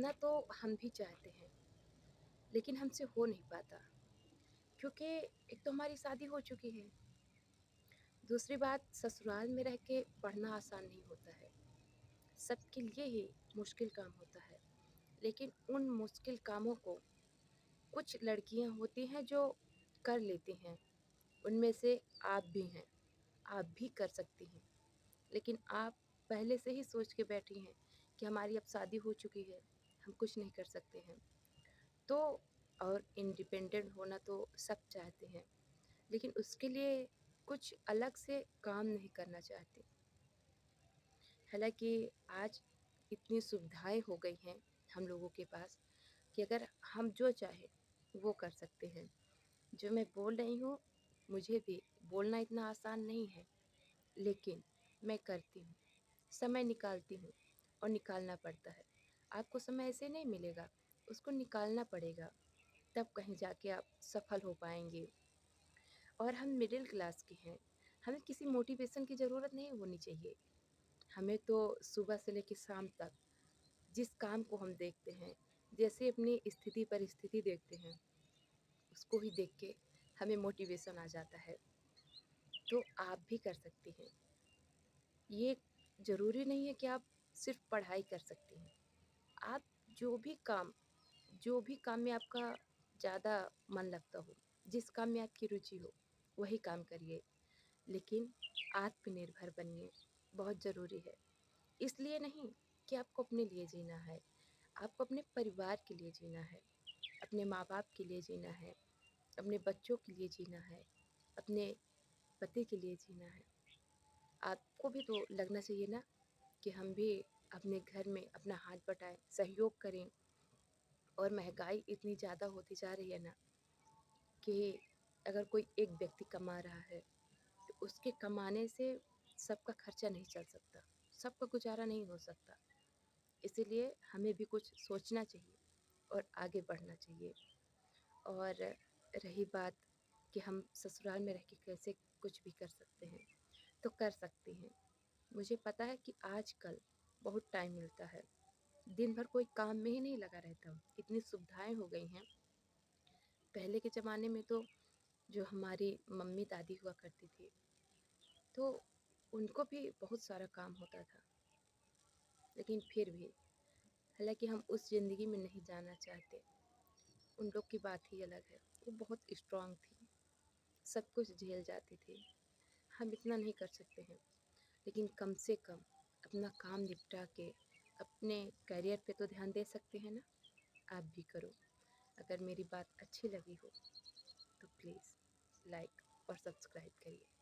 करना तो हम भी चाहते हैं, लेकिन हमसे हो नहीं पाता क्योंकि एक तो हमारी शादी हो चुकी है, दूसरी बात ससुराल में रह के पढ़ना आसान नहीं होता है। सबके लिए ही मुश्किल काम होता है, लेकिन उन मुश्किल कामों को कुछ लड़कियां होती हैं जो कर लेती हैं, उनमें से आप भी हैं। आप भी कर सकती हैं, लेकिन आप पहले से ही सोच के बैठी हैं कि हमारी अब शादी हो चुकी है, हम कुछ नहीं कर सकते हैं। तो और इंडिपेंडेंट होना तो सब चाहते हैं, लेकिन उसके लिए कुछ अलग से काम नहीं करना चाहते। हालाँकि आज इतनी सुविधाएँ हो गई हैं हम लोगों के पास कि अगर हम जो चाहें वो कर सकते हैं। जो मैं बोल रही हूँ, मुझे भी बोलना इतना आसान नहीं है, लेकिन मैं करती हूँ, समय निकालती हूँ और निकालना पड़ता है। आपको समय ऐसे नहीं मिलेगा, उसको निकालना पड़ेगा, तब कहीं जाके आप सफल हो पाएँगे। और हम मिडिल क्लास के हैं, हमें किसी मोटिवेशन की ज़रूरत नहीं होनी चाहिए। हमें तो सुबह से लेके शाम तक जिस काम को हम देखते हैं, जैसे अपनी स्थिति परिस्थिति देखते हैं, उसको ही देख के हमें मोटिवेशन आ जाता है। तो आप भी कर सकती हैं। ये ज़रूरी नहीं है कि आप सिर्फ़ पढ़ाई कर सकती हैं। आप जो भी काम में आपका ज़्यादा मन लगता हो, जिस काम में आपकी रुचि हो, वही काम करिए। लेकिन आत्मनिर्भर बनिए, बहुत ज़रूरी है। इसलिए नहीं कि आपको अपने लिए जीना है, आपको अपने परिवार के लिए जीना है, अपने माँ-बाप के लिए जीना है, अपने बच्चों के लिए जीना है, अपने पति के लिए जीना है। आपको भी तो लगना चाहिए ना कि हम भी अपने घर में अपना हाथ बटाएँ, सहयोग करें। और महँगाई इतनी ज़्यादा होती जा रही है ना कि अगर कोई एक व्यक्ति कमा रहा है, तो उसके कमाने से सबका खर्चा नहीं चल सकता, सबका गुज़ारा नहीं हो सकता। इसीलिए हमें भी कुछ सोचना चाहिए और आगे बढ़ना चाहिए। और रही बात कि हम ससुराल में रह के कैसे कुछ भी कर सकते हैं, तो कर सकते हैं। मुझे पता है कि आजकल बहुत टाइम मिलता है, दिन भर कोई काम में ही नहीं लगा रहता, इतनी सुविधाएँ हो गई हैं। पहले के ज़माने में तो जो हमारी मम्मी दादी हुआ करती थी, तो उनको भी बहुत सारा काम होता था, लेकिन फिर भी हालाँकि हम उस ज़िंदगी में नहीं जाना चाहते। उन लोग की बात ही अलग है, वो बहुत स्ट्रॉन्ग थी, सब कुछ झेल जाती थी। हम इतना नहीं कर सकते हैं, लेकिन कम से कम अपना काम निपटा के अपने करियर पे तो ध्यान दे सकते हैं ना। आप भी करो। अगर मेरी बात अच्छी लगी हो तो प्लीज़ लाइक और सब्सक्राइब करिए।